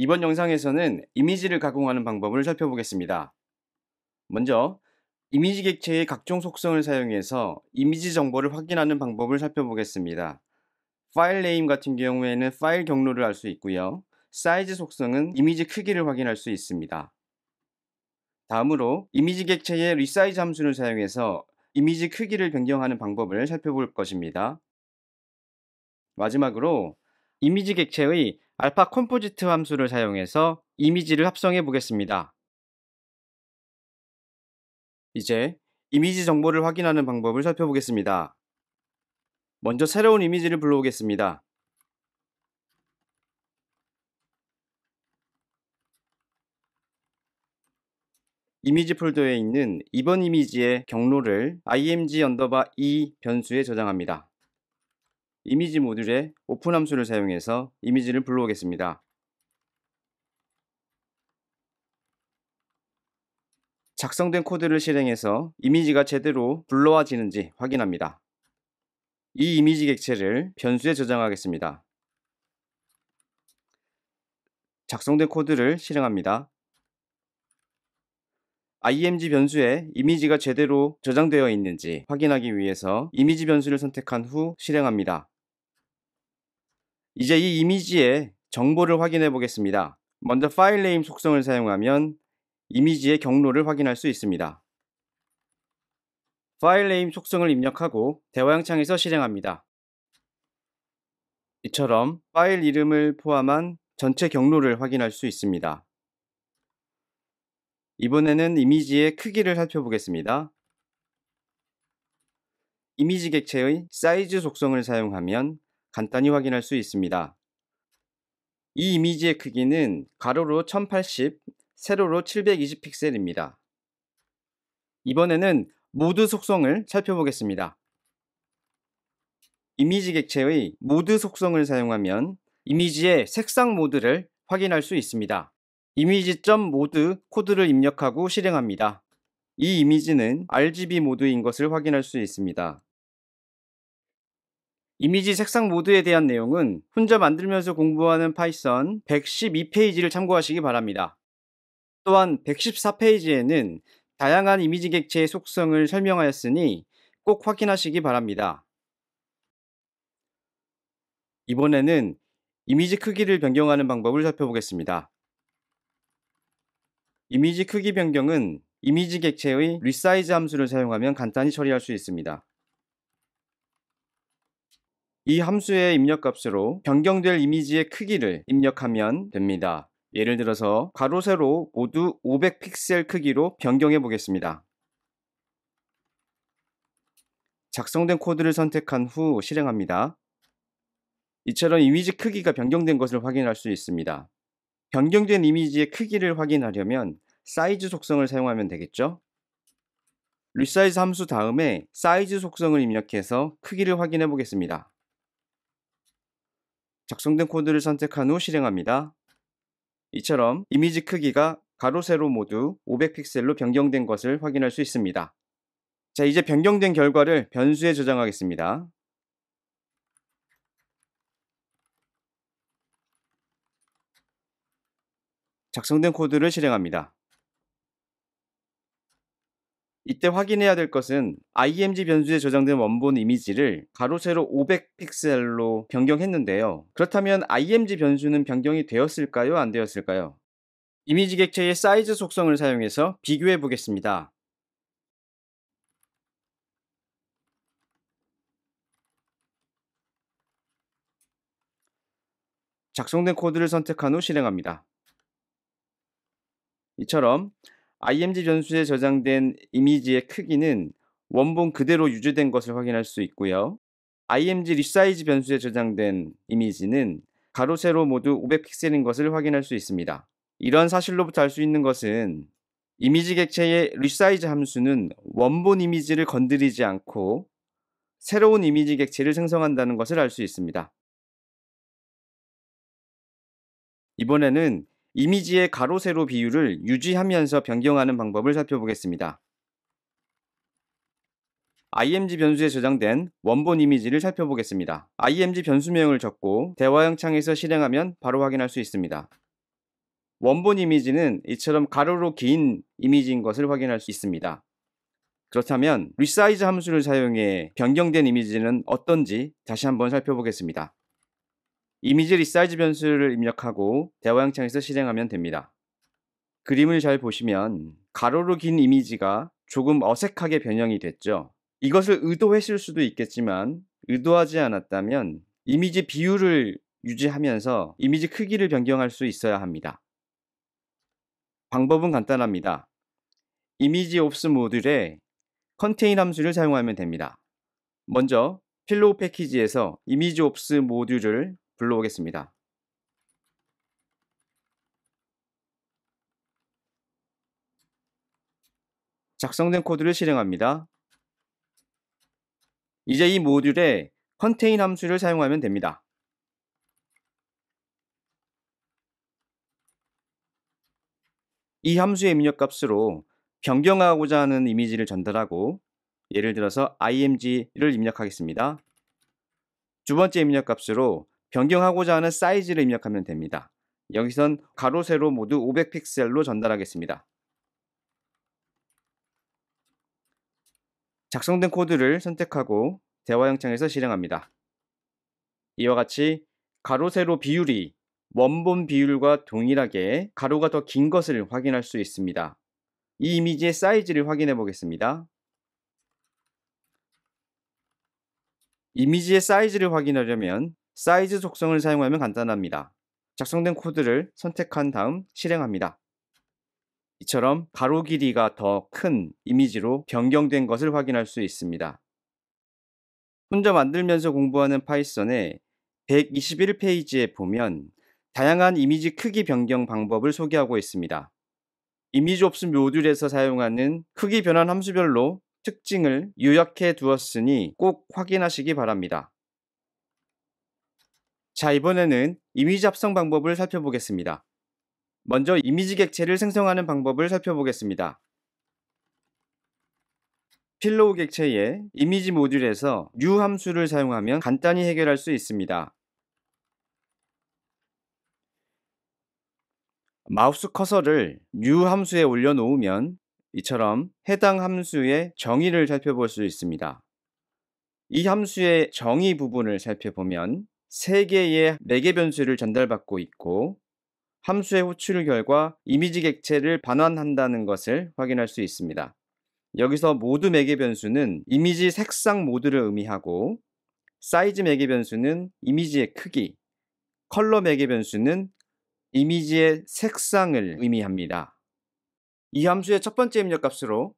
이번 영상에서는 이미지를 가공하는 방법을 살펴보겠습니다. 먼저 이미지 객체의 각종 속성을 사용해서 이미지 정보를 확인하는 방법을 살펴보겠습니다. 파일 네임 같은 경우에는 파일 경로를 알 수 있고요. 사이즈 속성은 이미지 크기를 확인할 수 있습니다. 다음으로 이미지 객체의 리사이즈 함수를 사용해서 이미지 크기를 변경하는 방법을 살펴볼 것입니다. 마지막으로 이미지 객체의 알파 컴포지트 함수를 사용해서 이미지를 합성해 보겠습니다. 이제 이미지 정보를 확인하는 방법을 살펴보겠습니다. 먼저 새로운 이미지를 불러오겠습니다. 이미지 폴더에 있는 이번 이미지의 경로를 img_e 변수에 저장합니다. 이미지 모듈에 오픈 함수를 사용해서 이미지를 불러오겠습니다. 작성된 코드를 실행해서 이미지가 제대로 불러와지는지 확인합니다. 이 이미지 객체를 변수에 저장하겠습니다. 작성된 코드를 실행합니다. img 변수에 이미지가 제대로 저장되어 있는지 확인하기 위해서 이미지 변수를 선택한 후 실행합니다. 이제 이 이미지의 정보를 확인해 보겠습니다. 먼저 파일 네임 속성을 사용하면 이미지의 경로를 확인할 수 있습니다. 파일 네임 속성을 입력하고 대화형 창에서 실행합니다. 이처럼 파일 이름을 포함한 전체 경로를 확인할 수 있습니다. 이번에는 이미지의 크기를 살펴보겠습니다. 이미지 객체의 사이즈 속성을 사용하면 간단히 확인할 수 있습니다. 이 이미지의 크기는 가로로 1080, 세로로 720 픽셀입니다. 이번에는 모드 속성을 살펴보겠습니다. 이미지 객체의 모드 속성을 사용하면 이미지의 색상 모드를 확인할 수 있습니다. 이미지.모드 코드를 입력하고 실행합니다. 이 이미지는 RGB 모드인 것을 확인할 수 있습니다. 이미지 색상 모드에 대한 내용은 혼자 만들면서 공부하는 파이썬 112페이지를 참고하시기 바랍니다. 또한 114페이지에는 다양한 이미지 객체의 속성을 설명하였으니 꼭 확인하시기 바랍니다. 이번에는 이미지 크기를 변경하는 방법을 살펴보겠습니다. 이미지 크기 변경은 이미지 객체의 리사이즈 함수를 사용하면 간단히 처리할 수 있습니다. 이 함수의 입력값으로 변경될 이미지의 크기를 입력하면 됩니다. 예를 들어서 가로 세로 모두 500 픽셀 크기로 변경해 보겠습니다. 작성된 코드를 선택한 후 실행합니다. 이처럼 이미지 크기가 변경된 것을 확인할 수 있습니다. 변경된 이미지의 크기를 확인하려면 사이즈 속성을 사용하면 되겠죠? 리사이즈 함수 다음에 사이즈 속성을 입력해서 크기를 확인해 보겠습니다. 작성된 코드를 선택한 후 실행합니다. 이처럼 이미지 크기가 가로 세로 모두 500 픽셀로 변경된 것을 확인할 수 있습니다. 자, 이제 변경된 결과를 변수에 저장하겠습니다. 작성된 코드를 실행합니다. 이때 확인해야 될 것은 img 변수에 저장된 원본 이미지를 가로 세로 500 픽셀로 변경했는데요. 그렇다면 img 변수는 변경이 되었을까요? 안 되었을까요? 이미지 객체의 사이즈 속성을 사용해서 비교해 보겠습니다. 작성된 코드를 선택한 후 실행합니다. 이처럼 img 변수에 저장된 이미지의 크기는 원본 그대로 유지된 것을 확인할 수 있고요. img 리사이즈 변수에 저장된 이미지는 가로 세로 모두 500 픽셀인 것을 확인할 수 있습니다. 이러한 사실로부터 알 수 있는 것은 이미지 객체의 리사이즈 함수는 원본 이미지를 건드리지 않고 새로운 이미지 객체를 생성한다는 것을 알 수 있습니다. 이번에는 이미지의 가로 세로 비율을 유지하면서 변경하는 방법을 살펴보겠습니다. img 변수에 저장된 원본 이미지를 살펴보겠습니다. img 변수명을 적고 대화형 창에서 실행하면 바로 확인할 수 있습니다. 원본 이미지는 이처럼 가로로 긴 이미지인 것을 확인할 수 있습니다. 그렇다면 리사이즈 함수를 사용해 변경된 이미지는 어떤지 다시 한번 살펴보겠습니다. 이미지 리사이즈 변수를 입력하고 대화 창에서 실행하면 됩니다. 그림을 잘 보시면 가로로 긴 이미지가 조금 어색하게 변형이 됐죠. 이것을 의도했을 수도 있겠지만 의도하지 않았다면 이미지 비율을 유지하면서 이미지 크기를 변경할 수 있어야 합니다. 방법은 간단합니다. 이미지 옵스 모듈에 컨테인 함수를 사용하면 됩니다. 먼저 필로우 패키지에서 이미지 옵스 모듈을 불러오겠습니다. 작성된 코드를 실행합니다. 이제 이 모듈에 컨테인 함수를 사용하면 됩니다. 이 함수의 입력값으로 변경하고자 하는 이미지를 전달하고, 예를 들어서 img를 입력하겠습니다. 두 번째 입력값으로 변경하고자 하는 사이즈를 입력하면 됩니다. 여기선 가로 세로 모두 500픽셀로 전달하겠습니다. 작성된 코드를 선택하고 대화형 창에서 실행합니다. 이와 같이 가로 세로 비율이 원본 비율과 동일하게 가로가 더 긴 것을 확인할 수 있습니다. 이 이미지의 사이즈를 확인해 보겠습니다. 이미지의 사이즈를 확인하려면 사이즈 속성을 사용하면 간단합니다. 작성된 코드를 선택한 다음 실행합니다. 이처럼 가로 길이가 더 큰 이미지로 변경된 것을 확인할 수 있습니다. 혼자 만들면서 공부하는 파이썬의 121페이지에 보면 다양한 이미지 크기 변경 방법을 소개하고 있습니다. 이미지 옵스 모듈에서 사용하는 크기 변환 함수별로 특징을 요약해 두었으니 꼭 확인하시기 바랍니다. 자, 이번에는 이미지 합성 방법을 살펴보겠습니다. 먼저 이미지 객체를 생성하는 방법을 살펴보겠습니다. 필로우 객체의 이미지 모듈에서 new 함수를 사용하면 간단히 해결할 수 있습니다. 마우스 커서를 new 함수에 올려놓으면 이처럼 해당 함수의 정의를 살펴볼 수 있습니다. 이 함수의 정의 부분을 살펴보면 3개의 매개 변수를 전달받고 있고 함수의 호출 결과 이미지 객체를 반환한다는 것을 확인할 수 있습니다. 여기서 모드 매개 변수는 이미지 색상 모드를 의미하고 사이즈 매개 변수는 이미지의 크기, 컬러 매개 변수는 이미지의 색상을 의미합니다. 이 함수의 첫 번째 입력값으로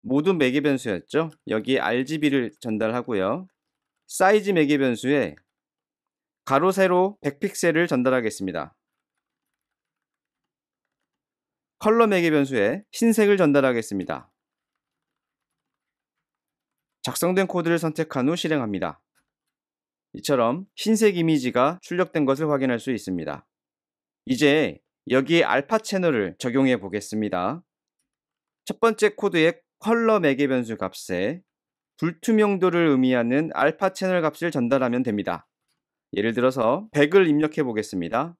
모드 매개 변수였죠. 여기에 RGB를 전달하고요. 사이즈 매개 변수에 가로 세로 100픽셀을 전달하겠습니다. 컬러 매개 변수에 흰색을 전달하겠습니다. 작성된 코드를 선택한 후 실행합니다. 이처럼 흰색 이미지가 출력된 것을 확인할 수 있습니다. 이제 여기에 알파 채널을 적용해 보겠습니다. 첫 번째 코드의 컬러 매개 변수 값에 불투명도를 의미하는 알파 채널 값을 전달하면 됩니다. 예를 들어서 100을 입력해 보겠습니다.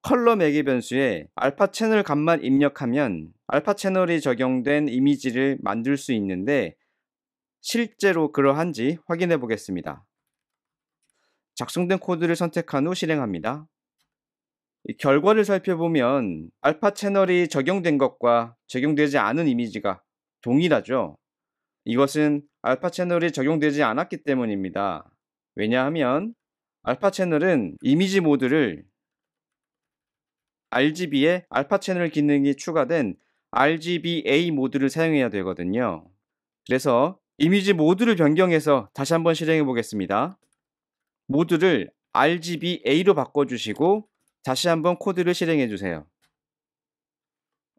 컬러 매개 변수에 알파 채널 값만 입력하면 알파 채널이 적용된 이미지를 만들 수 있는데 실제로 그러한지 확인해 보겠습니다. 작성된 코드를 선택한 후 실행합니다. 결과를 살펴보면 알파 채널이 적용된 것과 적용되지 않은 이미지가 동일하죠. 이것은 알파 채널이 적용되지 않았기 때문입니다. 왜냐하면 알파 채널은 이미지 모드를 RGB에 알파 채널 기능이 추가된 RGBA 모드를 사용해야 되거든요. 그래서 이미지 모드를 변경해서 다시 한번 실행해 보겠습니다. 모드를 RGBA로 바꿔주시고 다시 한번 코드를 실행해 주세요.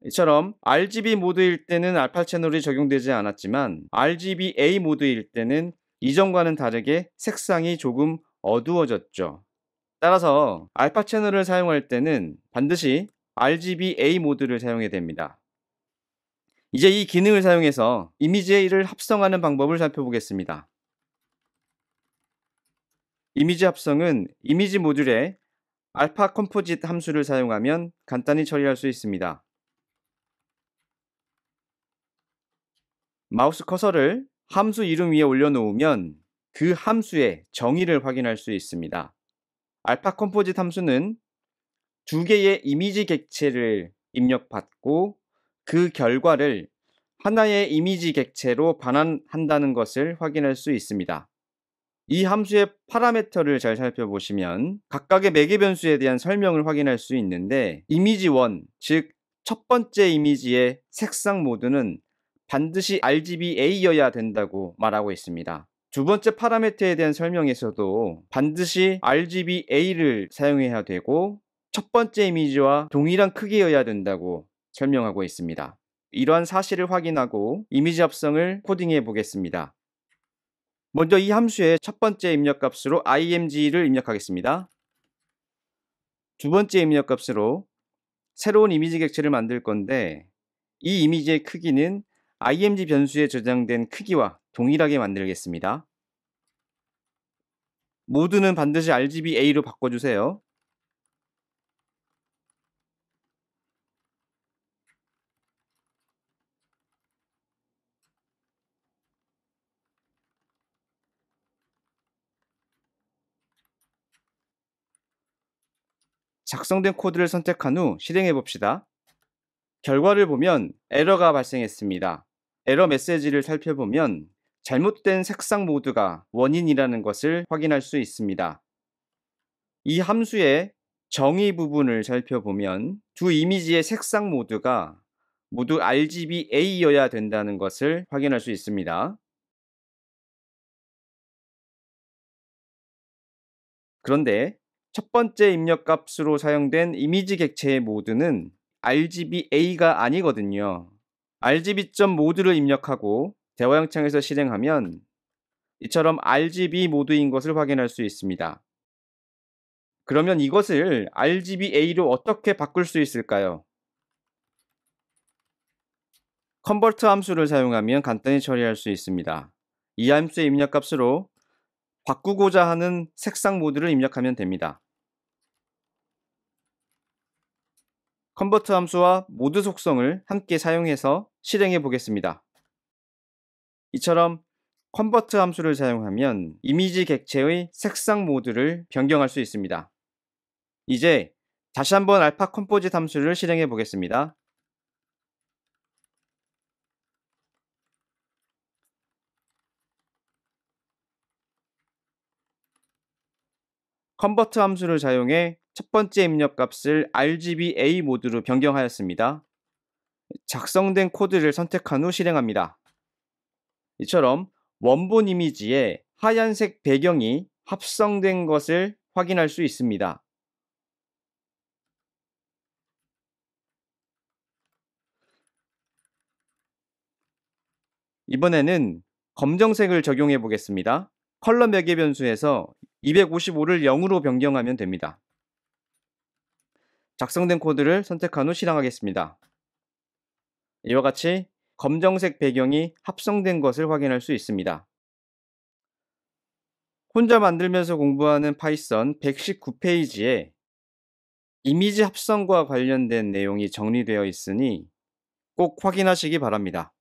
이처럼 RGB 모드일 때는 알파 채널이 적용되지 않았지만 RGBA 모드일 때는 이전과는 다르게 색상이 조금 어두워졌죠. 따라서 알파 채널을 사용할 때는 반드시 RGBA 모드를 사용해야 됩니다. 이제 이 기능을 사용해서 이미지를 합성하는 방법을 살펴보겠습니다. 이미지 합성은 이미지 모듈에 알파 컴포짓 함수를 사용하면 간단히 처리할 수 있습니다. 마우스 커서를 함수 이름 위에 올려놓으면 그 함수의 정의를 확인할 수 있습니다. 알파 컴포짓 함수는 두 개의 이미지 객체를 입력받고 그 결과를 하나의 이미지 객체로 반환한다는 것을 확인할 수 있습니다. 이 함수의 파라미터를 잘 살펴보시면 각각의 매개 변수에 대한 설명을 확인할 수 있는데 이미지 1, 즉 첫 번째 이미지의 색상 모드는 반드시 RGBA여야 된다고 말하고 있습니다. 두 번째 파라미터에 대한 설명에서도 반드시 RGBA를 사용해야 되고 첫 번째 이미지와 동일한 크기여야 된다고 설명하고 있습니다. 이러한 사실을 확인하고 이미지 합성을 코딩해 보겠습니다. 먼저 이 함수의 첫 번째 입력 값으로 img를 입력하겠습니다. 두 번째 입력 값으로 새로운 이미지 객체를 만들 건데 이 이미지의 크기는 img 변수에 저장된 크기와 동일하게 만들겠습니다. 모드는 반드시 RGBA로 바꿔주세요. 작성된 코드를 선택한 후 실행해 봅시다. 결과를 보면 에러가 발생했습니다. 에러 메시지를 살펴보면 잘못된 색상 모드가 원인이라는 것을 확인할 수 있습니다. 이 함수의 정의 부분을 살펴보면 두 이미지의 색상 모드가 모두 RGBA여야 된다는 것을 확인할 수 있습니다. 그런데 첫 번째 입력 값으로 사용된 이미지 객체의 모드는 RGBA가 아니거든요. RGB.모드를 입력하고 대화형 창에서 실행하면 이처럼 RGB 모드인 것을 확인할 수 있습니다. 그러면 이것을 RGBA로 어떻게 바꿀 수 있을까요? 컨버트 함수를 사용하면 간단히 처리할 수 있습니다. 이 함수의 입력 값으로 바꾸고자 하는 색상 모드를 입력하면 됩니다. 컨버트 함수와 모드 속성을 함께 사용해서 실행해 보겠습니다. 이처럼 컨버트 함수를 사용하면 이미지 객체의 색상 모드를 변경할 수 있습니다. 이제 다시 한번 알파 컴포짓 함수를 실행해 보겠습니다. 컨버트 함수를 사용해 첫 번째 입력 값을 RGBA 모드로 변경하였습니다. 작성된 코드를 선택한 후 실행합니다. 이처럼 원본 이미지에 하얀색 배경이 합성된 것을 확인할 수 있습니다. 이번에는 검정색을 적용해 보겠습니다. 컬러 매개 변수에서 255를 0으로 변경하면 됩니다. 작성된 코드를 선택한 후 실행하겠습니다. 이와 같이 검정색 배경이 합성된 것을 확인할 수 있습니다. 혼자 만들면서 공부하는 파이썬 119페이지에 이미지 합성과 관련된 내용이 정리되어 있으니 꼭 확인하시기 바랍니다.